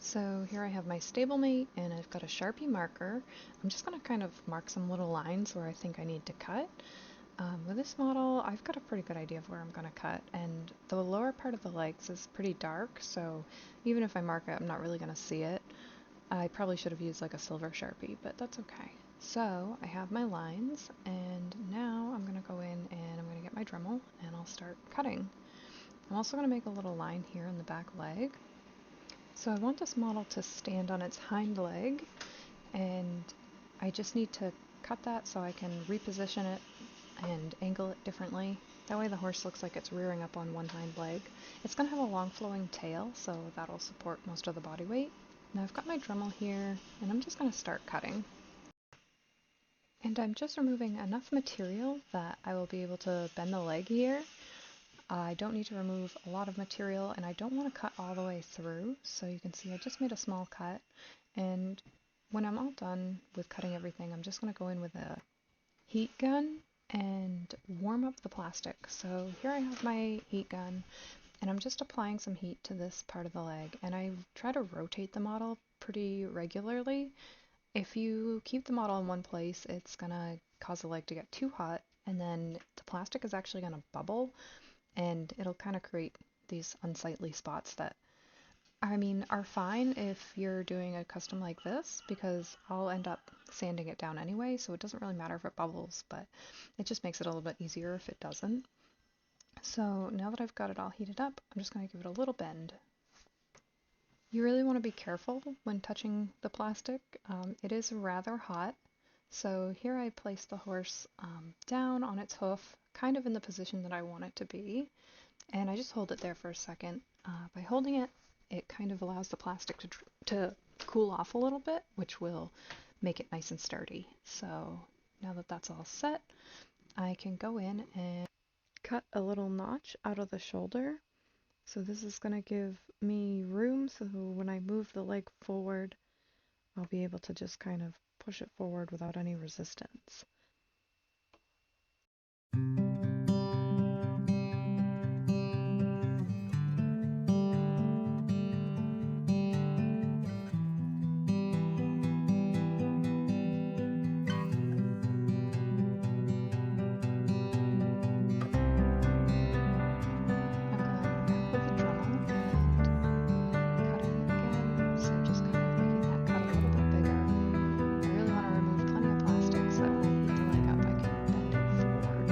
So here I have my Stablemate and I've got a Sharpie marker. I'm just going to kind of mark some little lines where I think I need to cut. With this model, I've got a pretty good idea of where I'm going to cut, and the lower part of the legs is pretty dark, so even if I mark it, I'm not really going to see it. I probably should have used like a silver Sharpie, but that's okay. So I have my lines, and now I'm going to go in and I'm going to get my Dremel and I'll start cutting. I'm also going to make a little line here in the back leg. So I want this model to stand on its hind leg, and I just need to cut that so I can reposition it and angle it differently. That way the horse looks like it's rearing up on one hind leg. It's going to have a long flowing tail, so that'll support most of the body weight. Now I've got my Dremel here, and I'm just going to start cutting. And I'm just removing enough material that I will be able to bend the leg here. I don't need to remove a lot of material, and I don't want to cut all the way through, so you can see I just made a small cut, and when I'm all done with cutting everything, I'm just going to go in with a heat gun and warm up the plastic. So here I have my heat gun, and I'm just applying some heat to this part of the leg, and I try to rotate the model pretty regularly. If you keep the model in one place, it's going to cause the leg to get too hot, and then the plastic is actually going to bubble, and it'll kind of create these unsightly spots that, I mean, are fine if you're doing a custom like this, because I'll end up sanding it down anyway, so it doesn't really matter if it bubbles, but it just makes it a little bit easier if it doesn't. So now that I've got it all heated up, I'm just going to give it a little bend. You really want to be careful when touching the plastic. It is rather hot. So here I place the horse down on its hoof, kind of in the position that I want it to be. And I just hold it there for a second. By holding it, it kind of allows the plastic to cool off a little bit, which will make it nice and sturdy. So now that that's all set, I can go in and cut a little notch out of the shoulder. So this is going to give me room so when I move the leg forward, I'll be able to just kind of push it forward without any resistance. I'm going back with the Dremel and cutting again, so just kind of making that cut a little bit bigger. I really want to remove plenty of plastic so when I heat the leg up I can bend it forward.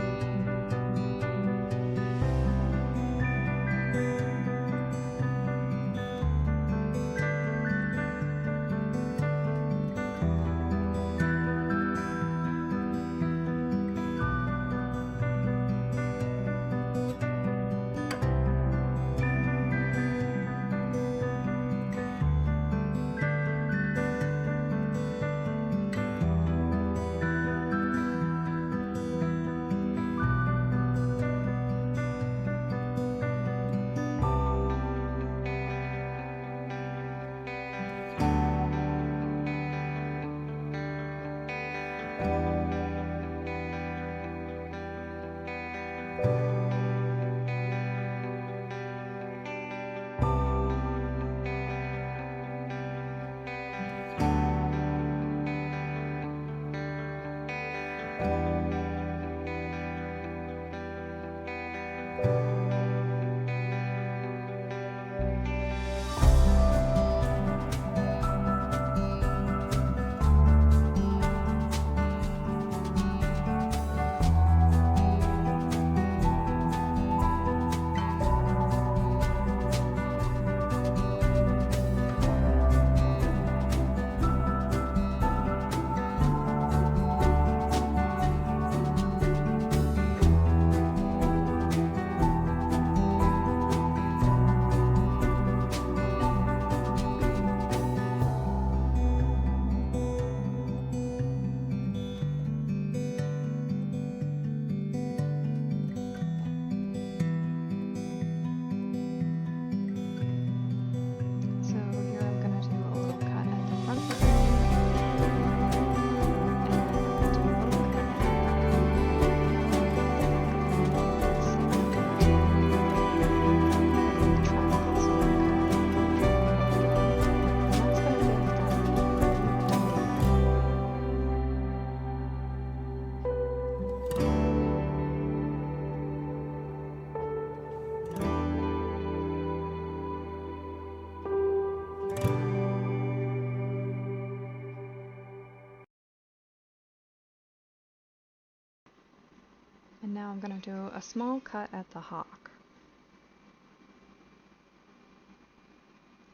now I'm going to do a small cut at the hock.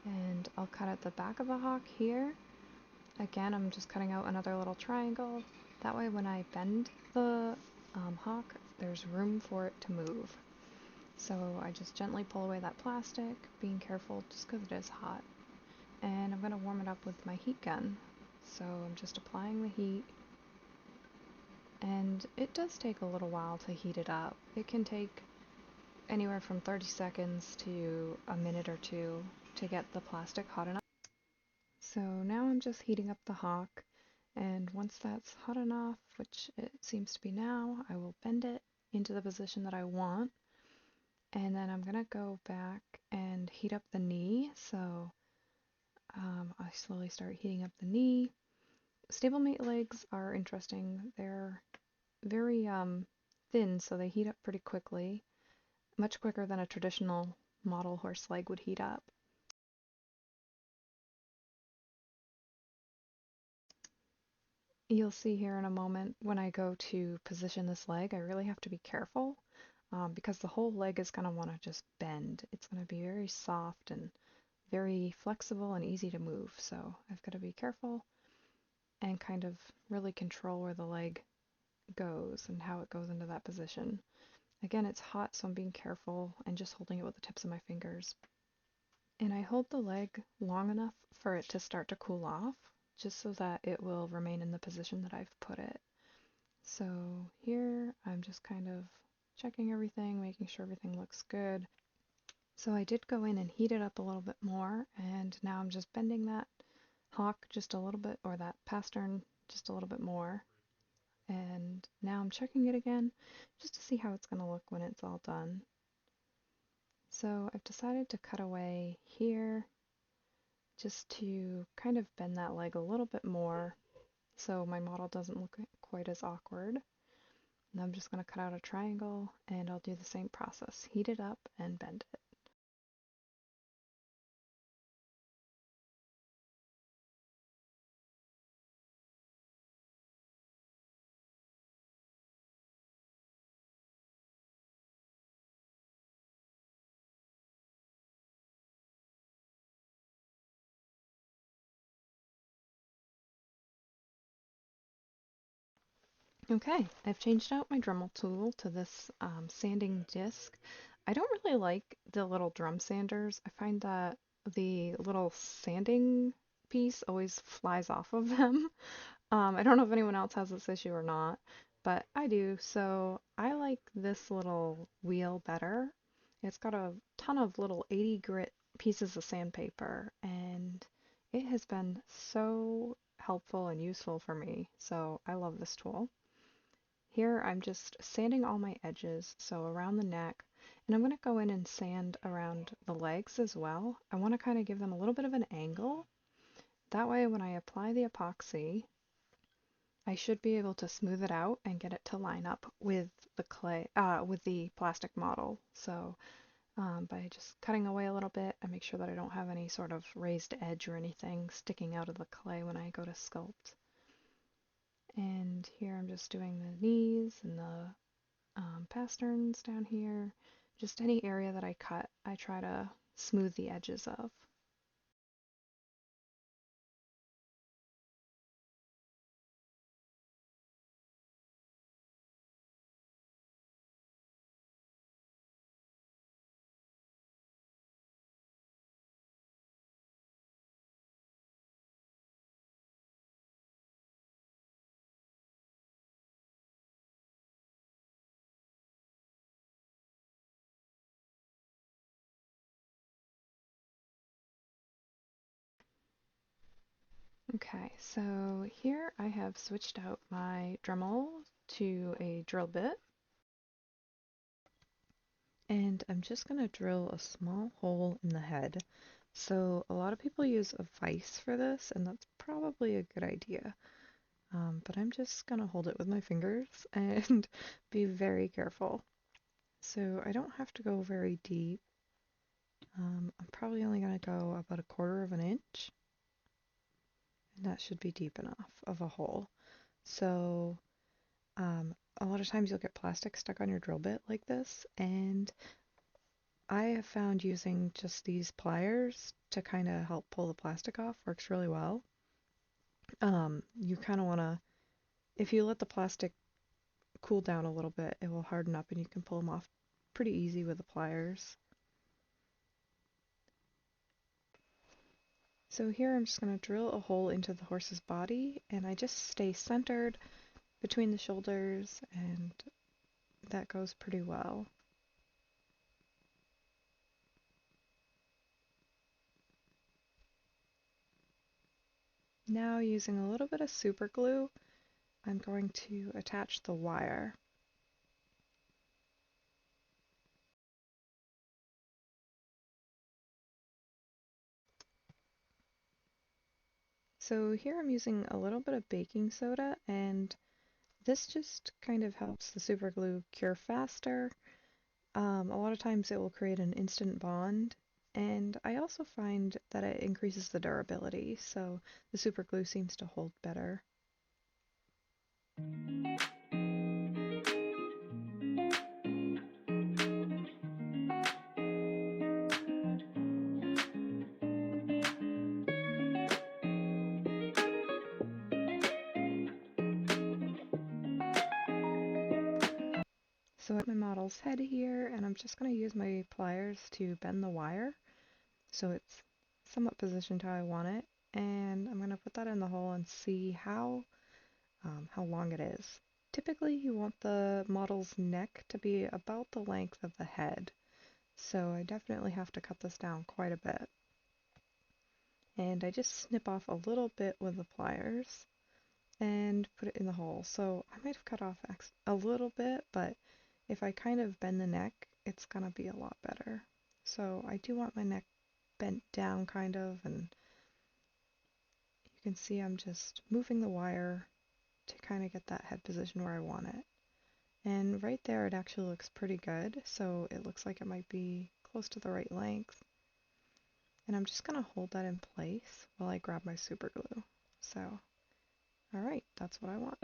And I'll cut at the back of the hock here. Again, I'm just cutting out another little triangle. That way when I bend the hock, there's room for it to move. So I just gently pull away that plastic, being careful just because it is hot. And I'm going to warm it up with my heat gun. So I'm just applying the heat. And it does take a little while to heat it up. It can take anywhere from 30 seconds to a minute or two to get the plastic hot enough. So now I'm just heating up the hock, and once that's hot enough, which it seems to be now, I will bend it into the position that I want, and then I'm gonna go back and heat up the knee. So I slowly start heating up the knee. Stablemate legs are interesting. They're very thin, so they heat up pretty quickly, much quicker than a traditional model horse leg would heat up. You'll see here in a moment when I go to position this leg, I really have to be careful because the whole leg is going to want to just bend. It's going to be very soft and very flexible and easy to move. So I've got to be careful and kind of really control where the leg goes and how it goes into that position. Again, it's hot, so I'm being careful and just holding it with the tips of my fingers. And I hold the leg long enough for it to start to cool off, just so that it will remain in the position that I've put it. So here I'm just kind of checking everything, making sure everything looks good. So I did go in and heat it up a little bit more, and now I'm just bending that hock just a little bit, or that pastern just a little bit more. And now I'm checking it again, just to see how it's going to look when it's all done. So I've decided to cut away here, just to kind of bend that leg a little bit more, so my model doesn't look quite as awkward. And I'm just going to cut out a triangle, and I'll do the same process. Heat it up and bend it. Okay, I've changed out my Dremel tool to this sanding disc. I don't really like the little drum sanders. I find that the little sanding piece always flies off of them. I don't know if anyone else has this issue or not, but I do. So I like this little wheel better. It's got a ton of little 80 grit pieces of sandpaper, and it has been so helpful and useful for me. So I love this tool. Here I'm just sanding all my edges, so around the neck, and I'm going to go in and sand around the legs as well. I want to kind of give them a little bit of an angle. That way when I apply the epoxy, I should be able to smooth it out and get it to line up with the clay, with the plastic model. So by just cutting away a little bit, I make sure that I don't have any sort of raised edge or anything sticking out of the clay when I go to sculpt. And here I'm just doing the knees and the pasterns down here. Just any area that I cut, I try to smooth the edges of. Okay, so here I have switched out my Dremel to a drill bit, and I'm just going to drill a small hole in the head. So a lot of people use a vise for this, and that's probably a good idea. But I'm just going to hold it with my fingers and be very careful. So I don't have to go very deep. I'm probably only going to go about 1/4 of an inch, and that should be deep enough of a hole. So A lot of times you'll get plastic stuck on your drill bit like this, and I have found using just these pliers to kind of help pull the plastic off works really well. You kind of want to, if you let the plastic cool down a little bit, it will harden up and you can pull them off pretty easy with the pliers. So here I'm just going to drill a hole into the horse's body, and I just stay centered between the shoulders, and that goes pretty well. Now, using a little bit of super glue, I'm going to attach the wire. So here I'm using a little bit of baking soda, and this just kind of helps the super glue cure faster. A lot of times it will create an instant bond, and I also find that it increases the durability, so the super glue seems to hold better. So at my model's head here, and I'm just going to use my pliers to bend the wire so it's somewhat positioned how I want it, and I'm going to put that in the hole and see how long it is. Typically you want the model's neck to be about the length of the head, so I definitely have to cut this down quite a bit. And I just snip off a little bit with the pliers and put it in the hole. So I might have cut off a little bit, but if I kind of bend the neck, it's gonna be a lot better. So I do want my neck bent down kind of, and you can see I'm just moving the wire to kind of get that head position where I want it. And right there it actually looks pretty good, so it looks like it might be close to the right length. And I'm just gonna hold that in place while I grab my super glue. So, alright, that's what I want.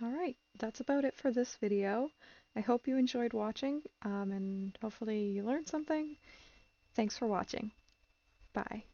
Alright, that's about it for this video. I hope you enjoyed watching, and hopefully you learned something. Thanks for watching. Bye.